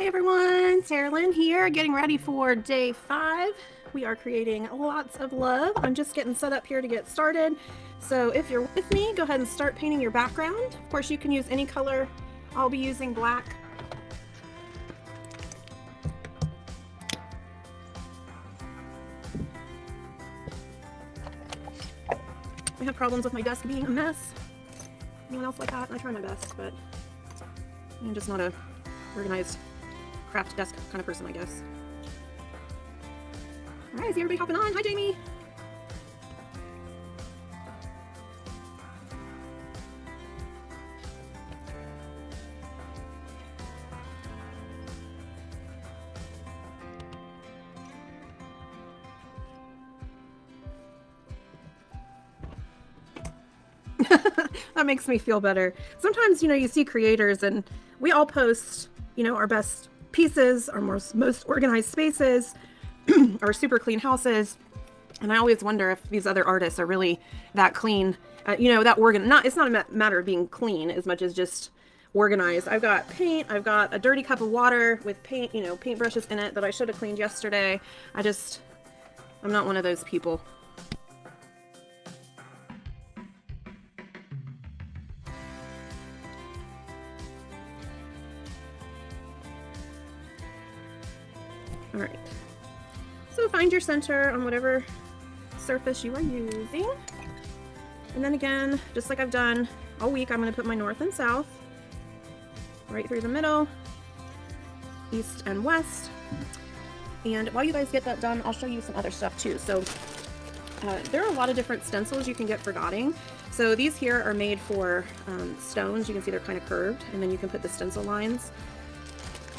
Hey everyone, Sarah Lynn here, getting ready for day 5. We are creating lots of love. I'm just getting set up here to get started. So if you're with me, go ahead and start painting your background. Of course, you can use any color. I'll be using black. I have problems with my desk being a mess. Anyone else like that? I try my best, but I'm just not a organized craft desk kind of person, I guess. All right, I see everybody hopping on. Hi, Jamie. That makes me feel better. Sometimes, you see creators and we all post, our best pieces, our most organized spaces, our super clean houses. And I always wonder if these other artists are really that clean, it's not a matter of being clean as much as just organized. I've got paint, I've got a dirty cup of water with paint, paint brushes in it that I should have cleaned yesterday. I'm not one of those people. All right, so find your center on whatever surface you are using. And then again, just like I've done all week, I'm going to put my north and south right through the middle, east and west. And while you guys get that done, I'll show you some other stuff too. So there are a lot of different stencils you can get for dotting. So these here are made for stones. You can see they're kind of curved, and then you can put the stencil lines.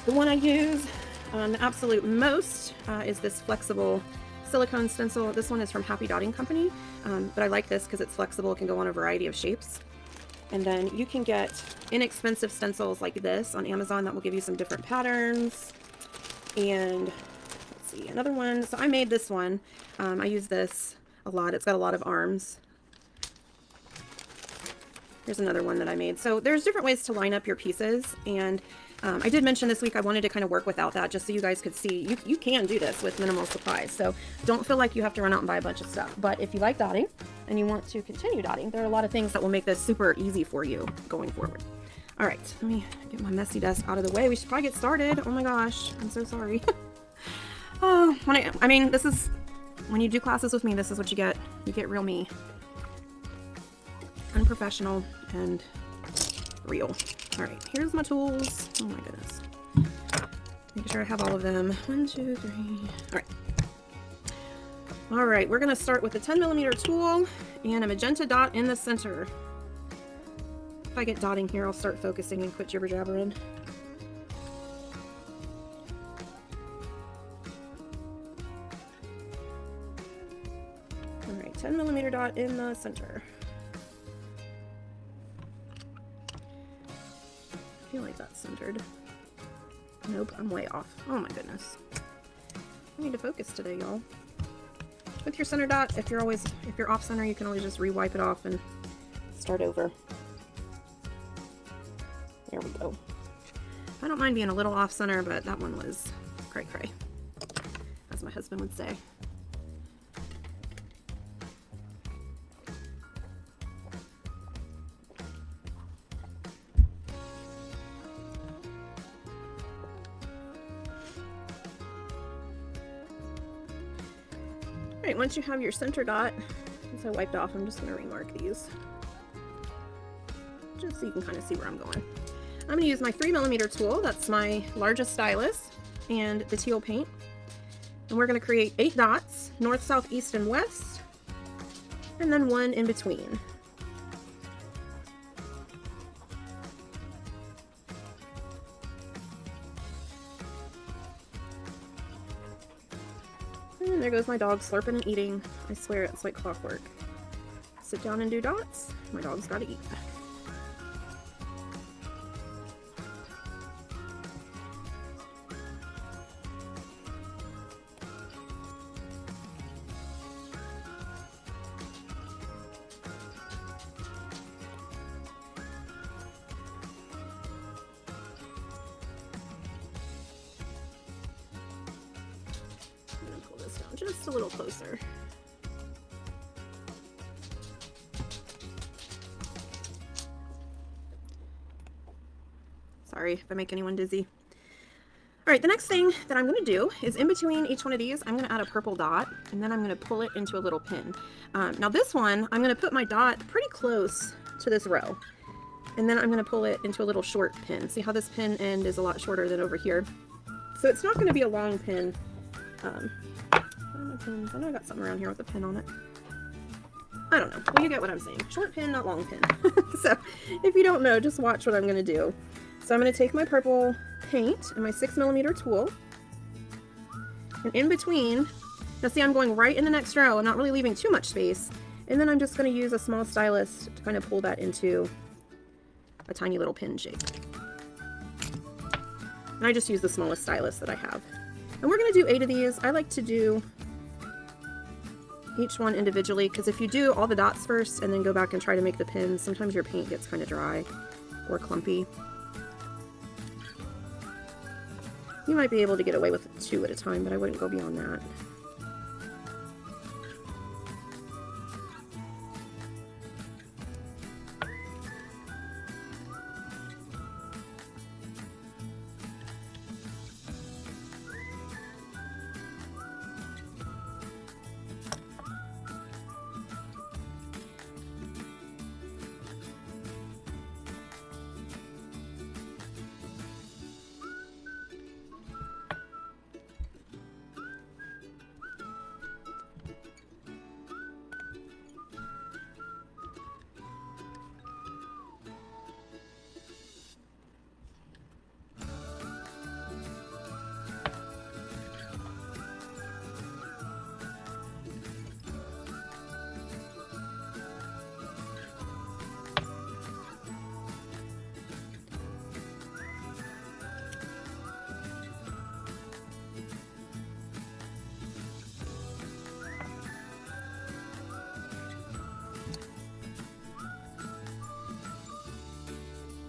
The one I use the absolute most is this flexible silicone stencil. This one is from Happy Dotting Company, but I like this because it's flexible. It can go on a variety of shapes. And then you can get inexpensive stencils like this on Amazon that will give you some different patterns. And let's see, another one. So I made this one. I use this a lot. It's got a lot of arms. Here's another one that I made. So there's different ways to line up your pieces, and I did mention this week I wanted to kind of work without that just so you guys could see you can do this with minimal supplies. So don't feel like you have to run out and buy a bunch of stuff. But if you like dotting and you want to continue dotting, there are a lot of things that will make this super easy for you going forward. All right, let me get my messy desk out of the way. We should probably get started. Oh my gosh, I'm so sorry. Oh, this is when you do classes with me, this is what you get. You get real me. Unprofessional and real. All right, here's my tools. Oh my goodness. Make sure I have all of them. 1, 2, 3. All right, we're gonna start with the 10mm tool and a magenta dot in the center. If I get dotting here, I'll start focusing and quit jibber jabbering. All right, 10mm dot in the center. I feel like that's centered. Nope, I'm way off. Oh my goodness. I need to focus today, y'all. With your center dot, if you're off center, you can always just re-wipe it off and start over. There we go. I don't mind being a little off center, but that one was cray cray, as my husband would say. Alright, once you have your center dot, since I wiped off, I'm just going to remark these. Just so you can kind of see where I'm going. I'm going to use my 3mm tool, that's my largest stylus, and the teal paint. And we're going to create 8 dots, north, south, east, and west, and then one in between. And there goes my dog slurping and eating. I swear it's like clockwork. Sit down and do dots. My dog's gotta eat. just a little closer. Sorry if I make anyone dizzy. All right, the next thing that I'm going to do is in between each one of these, I'm going to add a purple dot, and then I'm going to pull it into a little pin. Now this one, I'm going to put my dot pretty close to this row, and then I'm going to pull it into a little short pin. See how this pin end is a lot shorter than over here? So it's not going to be a long pin. Where are my pins? I know I got something around here with a pin on it. I don't know. Well, you get what I'm saying. Short pin, not long pin. So if you don't know, just watch what I'm going to do. So I'm going to take my purple paint and my 6mm tool, and in between, now see I'm going right in the next row, I'm not really leaving too much space, and then I'm just going to use a small stylus to kind of pull that into a tiny little pin shape. And I just use the smallest stylus that I have. And we're going to do 8 of these. I like to do each one individually, because if you do all the dots first and then go back and try to make the pins, sometimes your paint gets kind of dry or clumpy. You might be able to get away with 2 at a time, but I wouldn't go beyond that.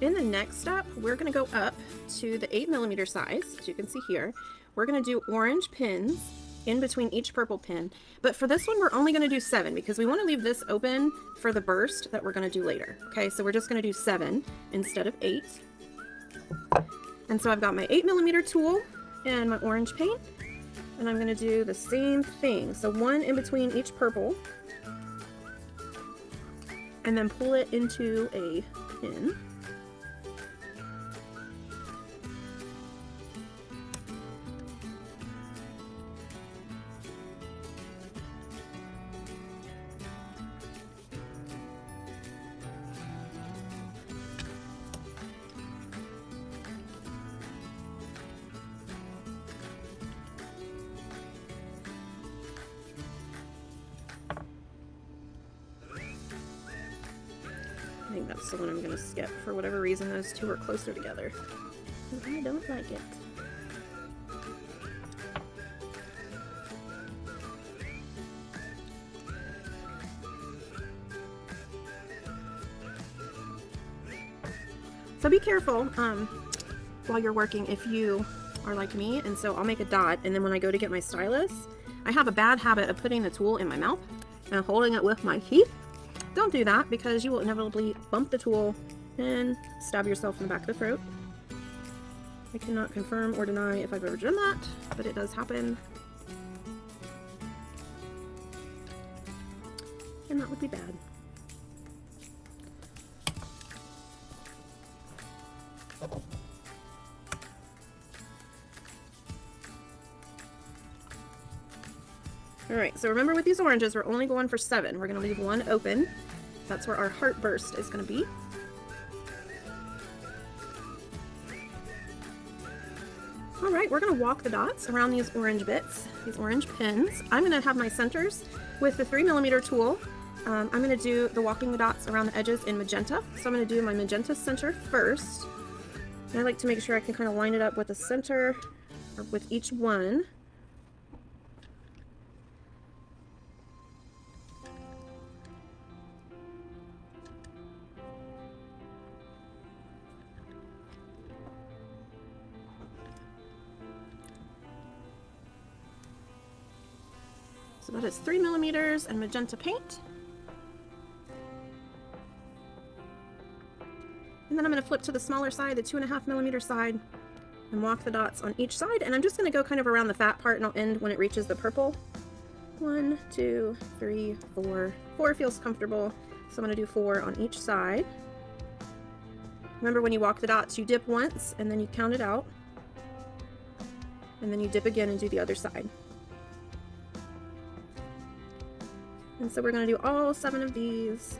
In the next step, we're going to go up to the 8mm size, as you can see here. We're going to do orange pins in between each purple pin, but for this one we're only going to do 7 because we want to leave this open for the burst that we're going to do later. Okay, so we're just going to do 7 instead of 8. And so I've got my 8mm tool and my orange paint, and I'm going to do the same thing. So 1 in between each purple, and then pull it into a pin. I think that's the one I'm going to skip. For whatever reason, those two are closer together. And I don't like it. So be careful while you're working if you are like me. And so I'll make a dot, and then when I go to get my stylus, I have a bad habit of putting the tool in my mouth and holding it with my teeth. Don't do that, because you will inevitably bump the tool and stab yourself in the back of the throat. I cannot confirm or deny if I've ever done that, but it does happen. And that would be bad. Alright, so remember with these oranges, we're only going for 7. We're going to leave 1 open. That's where our heart burst is going to be. Alright, we're going to walk the dots around these orange bits, these orange pins. I'm going to have my centers with the 3mm tool. I'm going to do the walking the dots around the edges in magenta. So I'm going to do my magenta center first. And I like to make sure I can kind of line it up with the center, or with each one. So that is 3 millimeters and magenta paint. And then I'm going to flip to the smaller side, the 2.5 millimeter side, and walk the dots on each side. And I'm just going to go kind of around the fat part, and I'll end when it reaches the purple. 1, 2, 3, 4. 4 feels comfortable, so I'm going to do 4 on each side. Remember, when you walk the dots, you dip once, and then you count it out. And then you dip again and do the other side. And so we're going to do all 7 of these.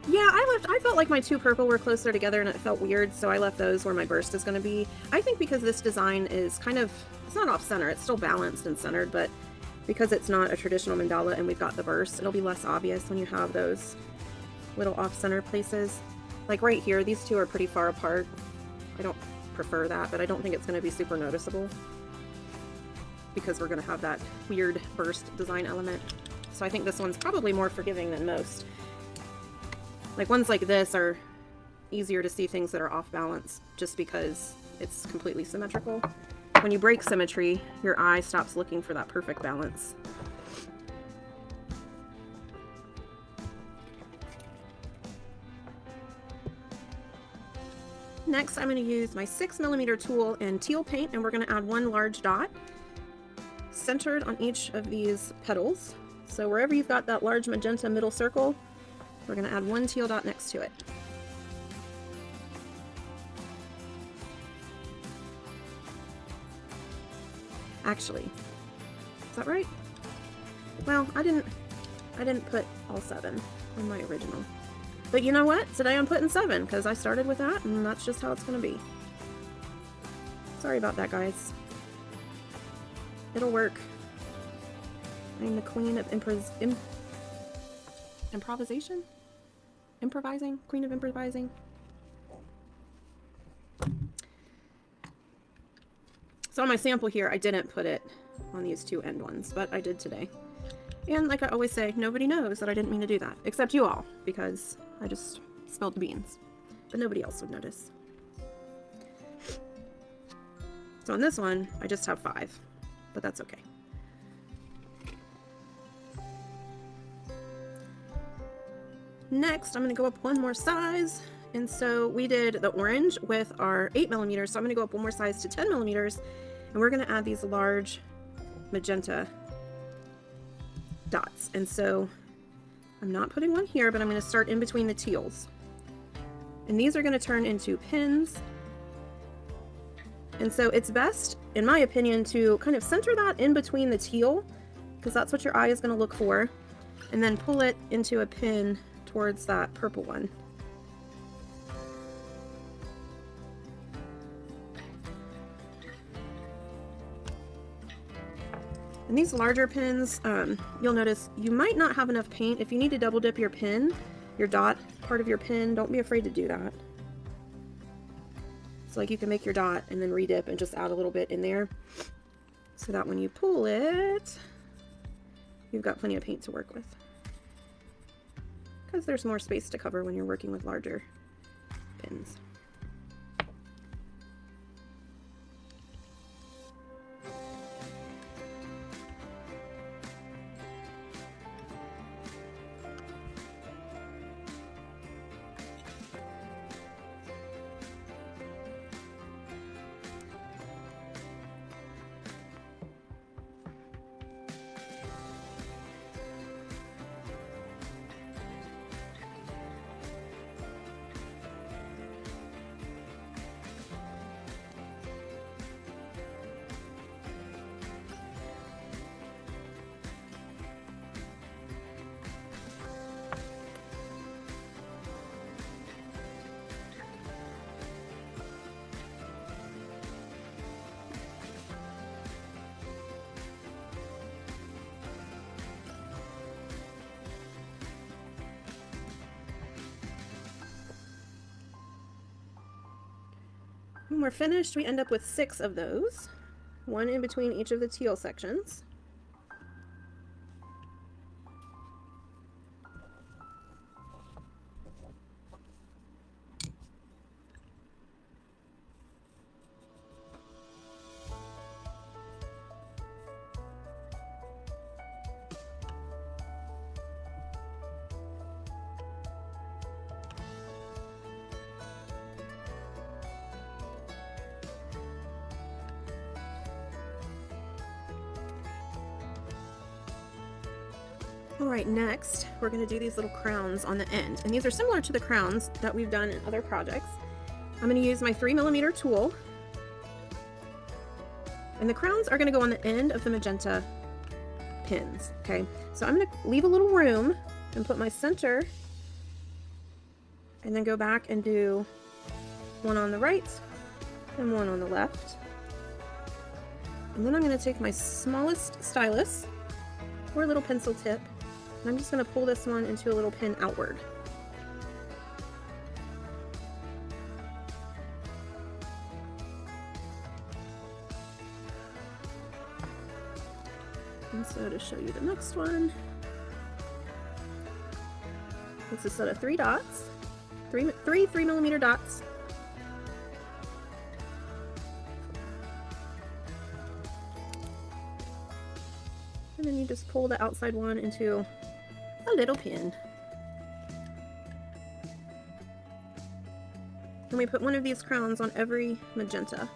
Yeah, I felt like my 2 purple were closer together and it felt weird, so I left those where my burst is going to be. I think because this design is kind of, it's not off center, it's still balanced and centered, but because it's not a traditional mandala and we've got the burst, it'll be less obvious when you have those little off center places. Like right here, these 2 are pretty far apart. I don't prefer that, but I don't think it's going to be super noticeable because we're going to have that weird burst design element. So I think this one's probably more forgiving than most. Like ones like this are easier to see things that are off balance just because it's completely symmetrical. When you break symmetry, your eye stops looking for that perfect balance. Next, I'm going to use my 6 millimeter tool and teal paint, and we're going to add 1 large dot centered on each of these petals. So wherever you've got that large magenta middle circle, we're going to add 1 teal dot next to it. Actually, is that right? Well, I didn't put all 7 on my original. But you know what? Today I'm putting 7 because I started with that and that's just how it's going to be. Sorry about that, guys. It'll work. I'm the queen of improvisation? Improvising? Queen of improvising? So on my sample here, I didn't put it on these 2 end ones, but I did today. And like I always say, nobody knows that I didn't mean to do that, except you all, because I just spilled the beans. But nobody else would notice. So on this one, I just have 5, but that's okay. Next, I'm going to go up 1 more size, and so we did the orange with our 8 millimeters, so I'm going to go up 1 more size to 10 millimeters, and we're going to add these large magenta dots. And so I'm not putting 1 here, but I'm going to start in between the teals. And these are going to turn into pins. And so it's best, in my opinion, to kind of center that in between the teal, because that's what your eye is going to look for, and then pull it into a pin towards that purple one. And these larger pins, you'll notice you might not have enough paint. If you need to double dip your pin, your dot part of your pin, don't be afraid to do that. So like you can make your dot and then redip and just add a little bit in there so that when you pull it, you've got plenty of paint to work with. Because there's more space to cover when you're working with larger pins. when we're finished, we end up with 6 of those, one in between each of the teal sections. Alright, next we're going to do these little crowns on the end, and these are similar to the crowns that we've done in other projects. I'm going to use my 3mm tool, and the crowns are going to go on the end of the magenta pins. Okay, so I'm going to leave a little room and put my center, and then go back and do one on the right and one on the left. And then I'm going to take my smallest stylus or a little pencil tip, and I'm just going to pull this one into a little pin outward. And so to show you the next one, it's a set of 3 dots, three 3mm dots. And then you just pull the outside one into a little pin. And we put one of these crowns on every magenta.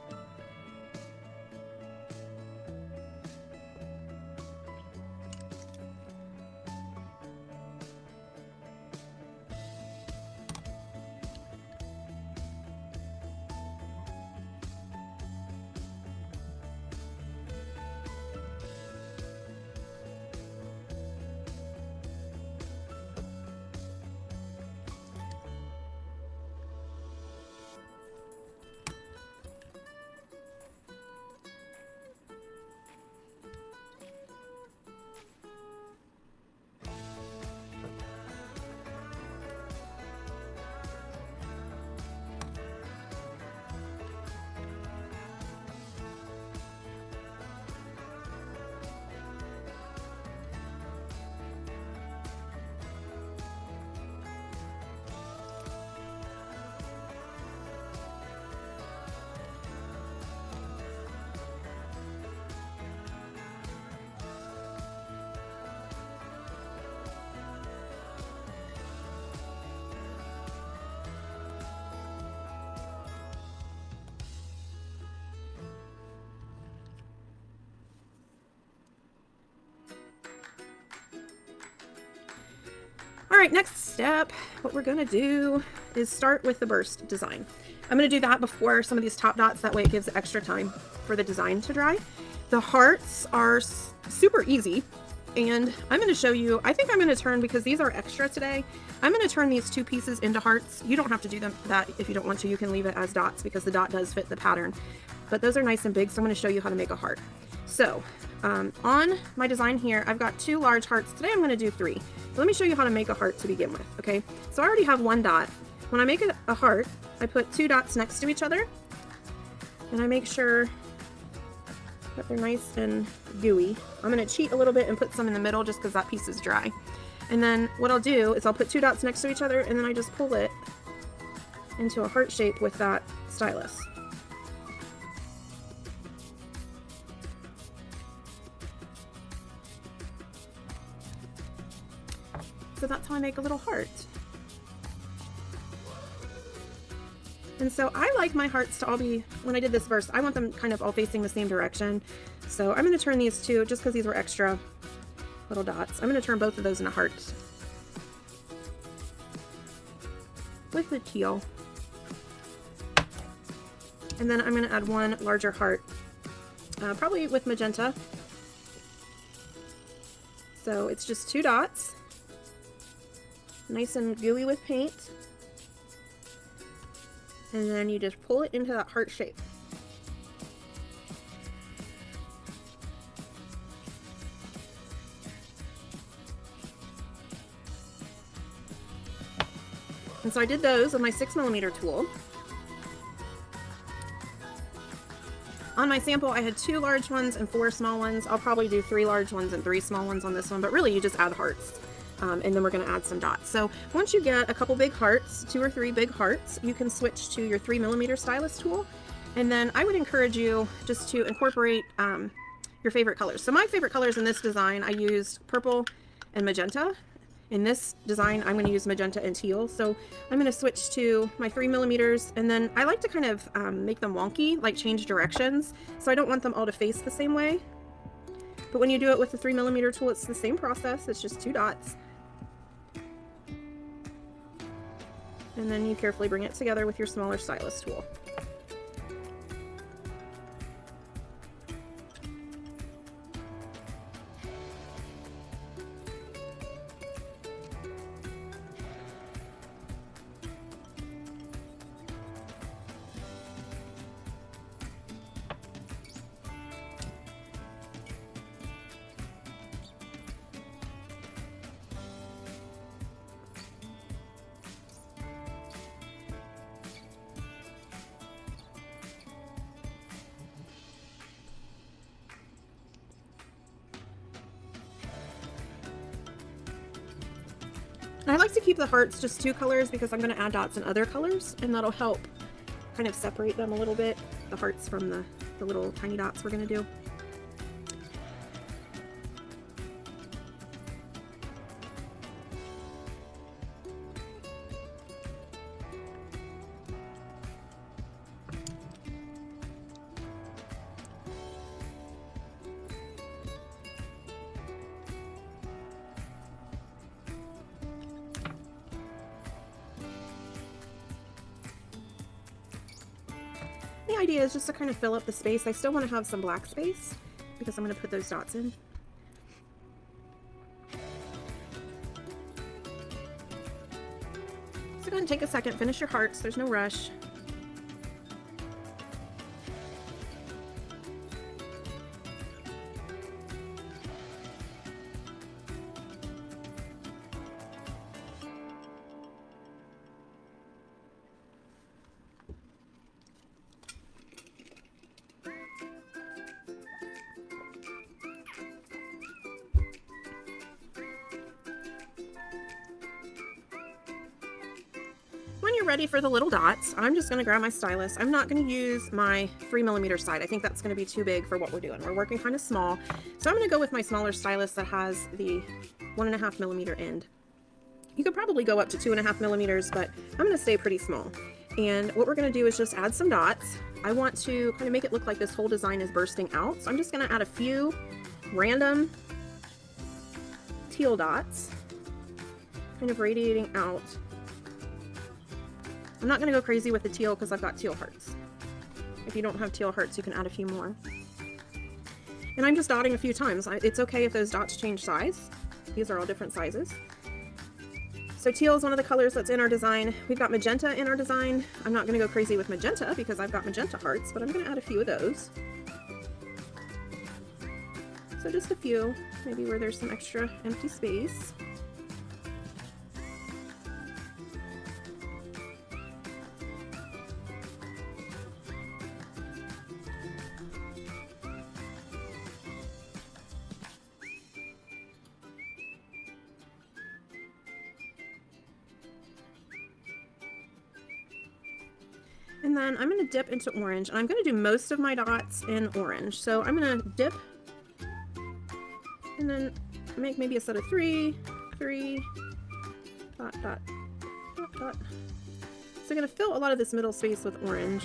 Alright, next step, what we're going to do is start with the burst design. I'm going to do that before some of these top dots, that way it gives extra time for the design to dry. The hearts are super easy, and I'm going to show you, I think I'm going to turn, because these are extra today, I'm going to turn these 2 pieces into hearts. You don't have to do that if you don't want to. You can leave it as dots because the dot does fit the pattern. But those are nice and big, so I'm going to show you how to make a heart. So, on my design here, I've got 2 large hearts. Today I'm going to do 3. So let me show you how to make a heart to begin with, okay? So I already have 1 dot. When I make a heart, I put 2 dots next to each other, and I make sure that they're nice and gooey. I'm going to cheat a little bit and put some in the middle just because that piece is dry. And then what I'll do is I'll put 2 dots next to each other, and then I just pull it into a heart shape with that stylus. So that's how I make a little heart. And so I like my hearts to all be, when I did this verse, I want them kind of all facing the same direction. So I'm going to turn these 2, just because these were extra little dots, I'm going to turn both of those into hearts with the teal. And then I'm going to add 1 larger heart, probably with magenta. So it's just 2 dots. Nice and gooey with paint, and then you just pull it into that heart shape. And so I did those with my 6mm tool. On my sample, I had 2 large ones and 4 small ones. I'll probably do 3 large ones and 3 small ones on this one, but really you just add hearts. And then we're going to add some dots. So once you get a couple big hearts, 2 or 3 big hearts, you can switch to your 3mm stylus tool. And then I would encourage you just to incorporate your favorite colors. So my favorite colors in this design, I used purple and magenta. In this design, I'm going to use magenta and teal. So I'm going to switch to my 3mm, and then I like to kind of make them wonky, like change directions. So I don't want them all to face the same way. But when you do it with the 3mm tool, it's the same process. It's just 2 dots. And then you carefully bring it together with your smaller stylus tool. I like to keep the hearts just 2 colors because I'm going to add dots in other colors, and that'll help kind of separate them a little bit, the hearts from the little tiny dots we're going to do. The idea is just to kind of fill up the space. I still want to have some black space because I'm going to put those dots in. So go ahead and take a second, finish your hearts. There's no rush. When you're ready for the little dots, I'm just going to grab my stylus. I'm not going to use my 3mm side. I think that's going to be too big for what we're doing. We're working kind of small. So I'm going to go with my smaller stylus that has the 1.5mm end. You could probably go up to 2.5mm, but I'm going to stay pretty small. And what we're going to do is just add some dots. I want to kind of make it look like this whole design is bursting out. So I'm just going to add a few random teal dots, kind of radiating out. I'm not going to go crazy with the teal because I've got teal hearts. If you don't have teal hearts, you can add a few more. And I'm just dotting a few times. It's okay if those dots change size. These are all different sizes. So teal is one of the colors that's in our design. We've got magenta in our design. I'm not going to go crazy with magenta because I've got magenta hearts, but I'm going to add a few of those. So just a few, maybe where there's some extra empty space. And then I'm going to dip into orange, and I'm going to do most of my dots in orange. So I'm going to dip and then make maybe a set of 3, dot, dot, dot, dot. So I'm going to fill a lot of this middle space with orange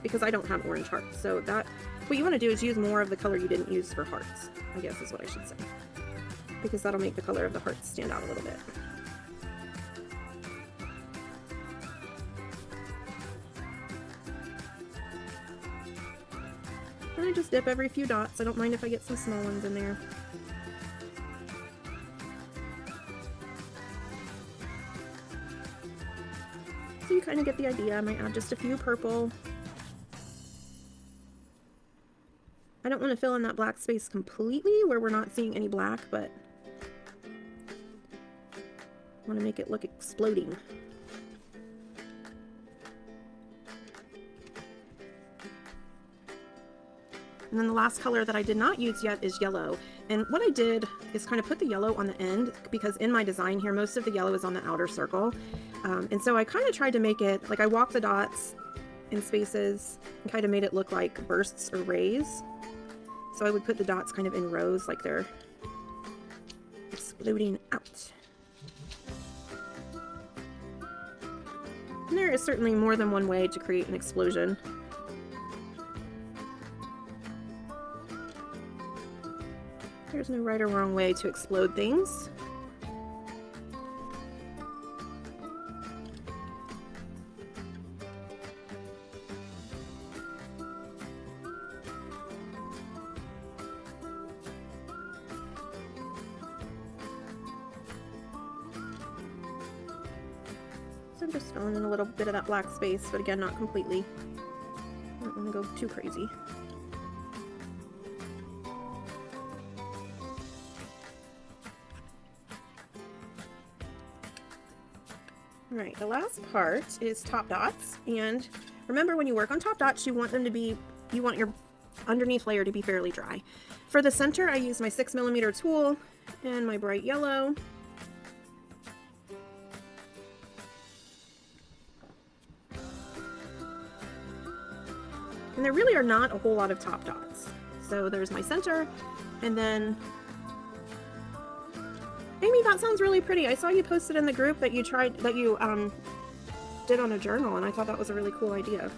because I don't have orange hearts. So that, what you want to do is use more of the color you didn't use for hearts, I guess is what I should say, because that'll make the color of the hearts stand out a little bit. And I just dip every few dots. I don't mind if I get some small ones in there. So you kind of get the idea. I might add just a few purple. I don't want to fill in that black space completely where we're not seeing any black, but I want to make it look exploding. And then the last color that I did not use yet is yellow. And what I did is kind of put the yellow on the end, because in my design here, most of the yellow is on the outer circle. And so I kind of tried to make it, like I walked the dots in spaces and kind of made it look like bursts or rays. So I would put the dots kind of in rows, like they're exploding out. And there is certainly more than one way to create an explosion. There's no right or wrong way to explode things. So I'm just filling in a little bit of that black space, but again, not completely. I don't want to go too crazy. All right, the last part is top dots, and remember, when you work on top dots, you want them to be, you want your underneath layer to be fairly dry. For the center, I use my 6mm tool and my bright yellow. And there really are not a whole lot of top dots. So there's my center, and then Amy, that sounds really pretty. I saw you posted in the group that you tried, that you did on a journal, and I thought that was a really cool idea.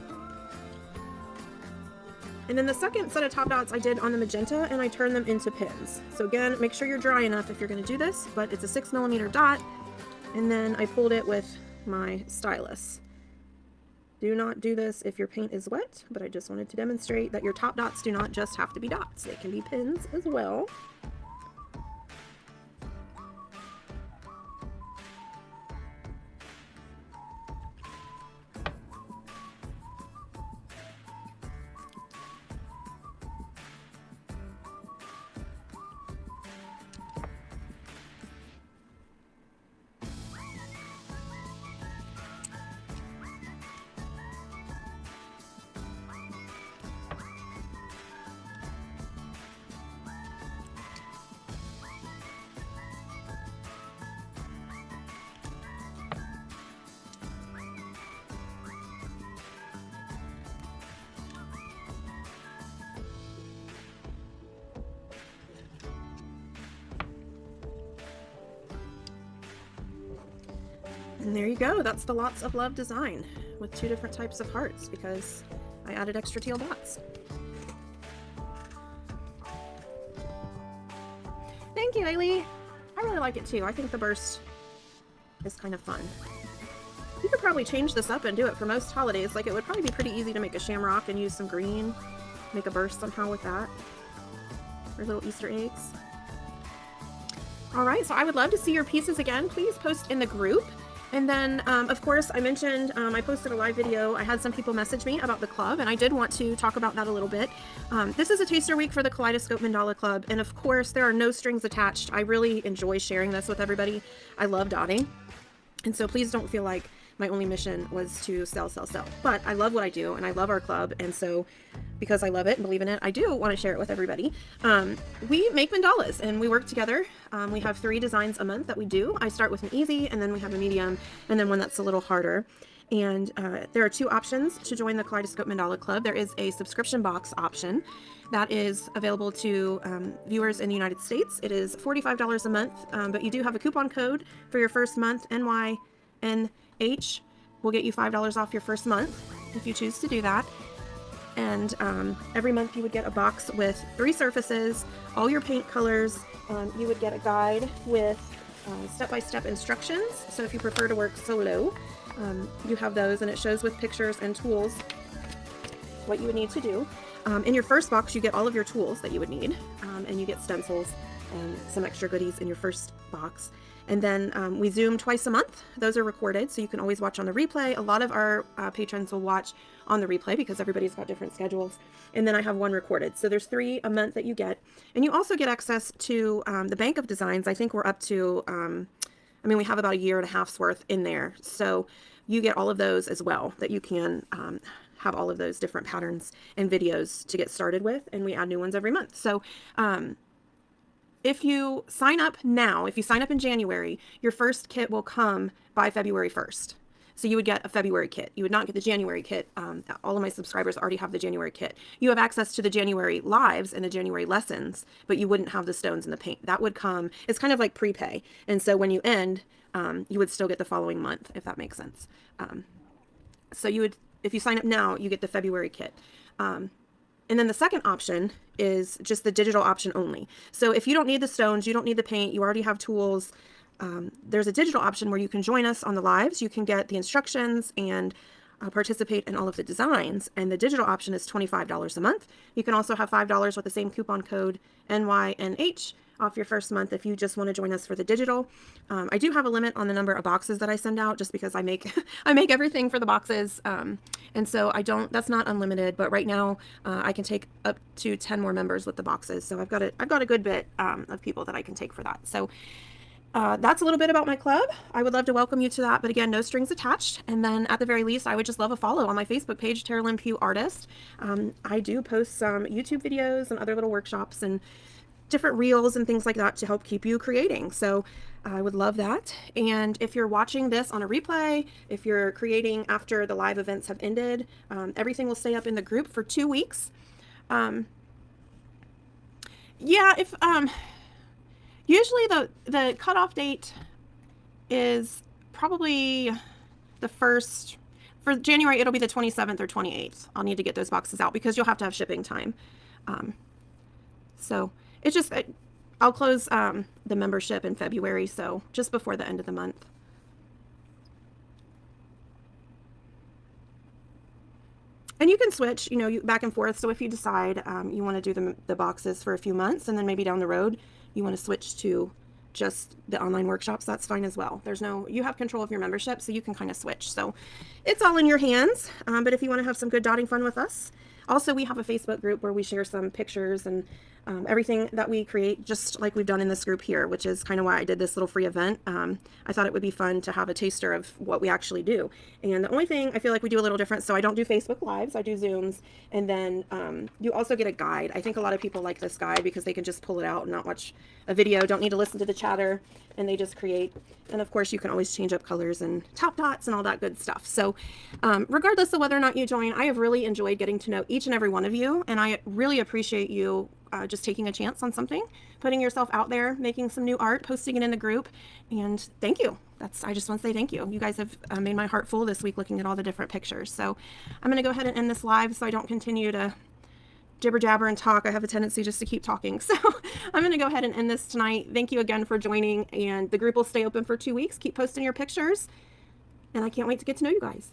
And then the second set of top dots I did on the magenta, and I turned them into pins. So again, make sure you're dry enough if you're going to do this, but it's a 6mm dot, and then I pulled it with my stylus. Do not do this if your paint is wet, but I just wanted to demonstrate that your top dots do not just have to be dots. They can be pins as well. And there you go, that's the Lots of Love design with 2 different types of hearts because I added extra teal dots. Thank you, Ailey. I really like it too. I think the burst is kind of fun. You could probably change this up and do it for most holidays. Like, it would probably be pretty easy to make a shamrock and use some green, make a burst somehow with that, or little Easter eggs. All right, so I would love to see your pieces again. Please post in the group. And then, of course, I mentioned I posted a live video. I had some people message me about the club, and I did want to talk about that a little bit. This is a taster week for the Kaleidoscope Mandala Club, and of course, there are no strings attached. I really enjoy sharing this with everybody. I love dotting, and so please don't feel like my only mission was to sell. But I love what I do, and I love our club, and so because I love it and believe in it, I do want to share it with everybody. We make mandalas, and we work together. We have 3 designs a month that we do. I start with an easy, and then we have a medium, and then one that's a little harder. And there are 2 options to join the Kaleidoscope Mandala Club. There is a subscription box option that is available to viewers in the United States. It is $45 a month, but you do have a coupon code for your first month. NYNH will get you $5 off your first month if you choose to do that. And every month you would get a box with 3 surfaces, all your paint colors. You would get a guide with step-by-step instructions. So if you prefer to work solo, you have those, and it shows with pictures and tools what you would need to do. In your first box, you get all of your tools that you would need, and you get stencils and some extra goodies in your first box. And then we Zoom twice a month. Those are recorded, so you can always watch on the replay. A lot of our patrons will watch on the replay because everybody's got different schedules. And then I have 1 recorded. So there's 3 a month that you get. And you also get access to the bank of designs. I think we're up to, I mean, we have about a year and a half's worth in there. So you get all of those as well that you can have all of those different patterns and videos to get started with, and we add new ones every month. So if you sign up now, if you sign up in January, your first kit will come by February 1st. So you would get a February kit. You would not get the January kit. All of my subscribers already have the January kit. You have access to the January lives and the January lessons, but you wouldn't have the stones and the paint. That would come, it's kind of like prepay. And so when you end, you would still get the following month, if that makes sense. So you would, if you sign up now, you get the February kit. And then the second option is just the digital option only. So if you don't need the stones, you don't need the paint, you already have tools, there's a digital option where you can join us on the lives. You can get the instructions and participate in all of the designs. And the digital option is $25 a month. You can also have $5 with the same coupon code NYNH off your first month if you just want to join us for the digital. I do have a limit on the number of boxes that I send out just because I make I make everything for the boxes. And so that's not unlimited, but right now I can take up to 10 more members with the boxes. So I've got a good bit of people that I can take for that. So that's a little bit about my club. I would love to welcome you to that, but again, no strings attached. And then at the very least, I would just love a follow on my Facebook page, Lynn Pugh Artist. I do post some YouTube videos and other little workshops and different reels and things like that to help keep you creating. So I would love that. And if you're watching this on a replay, if you're creating after the live events have ended, everything will stay up in the group for 2 weeks. Usually the cutoff date is probably the first. For January, it'll be the 27th or 28th. I'll need to get those boxes out because you'll have to have shipping time. So it's just, I'll close the membership in February, so just before the end of the month. And you can switch, back and forth. So if you decide you want to do the boxes for a few months and then maybe down the road you want to switch to just the online workshops, that's fine as well. You have control of your membership, so you can kind of switch. So it's all in your hands. But if you want to have some good dotting fun with us, also we have a Facebook group where we share some pictures and everything that we create, just like we've done in this group here, which is kind of why I did this little free event. I thought it would be fun to have a taster of what we actually do. And the only thing I feel like we do a little different, so I don't do Facebook Lives, I do Zooms, and then you also get a guide. I think a lot of people like this guide because they can just pull it out and not watch a video, don't need to listen to the chatter, and they just create. And of course you can always change up colors and top dots and all that good stuff. So regardless of whether or not you join, I have really enjoyed getting to know each and every one of you, and I really appreciate you just taking a chance on something, putting yourself out there, making some new art, posting it in the group, and thank you. I just want to say thank you. You guys have made my heart full this week looking at all the different pictures. So I'm going to go ahead and end this live so I don't continue to jibber jabber and talk. I have a tendency just to keep talking. So I'm going to go ahead and end this tonight. Thank you again for joining, and the group will stay open for 2 weeks. Keep posting your pictures, and I can't wait to get to know you guys.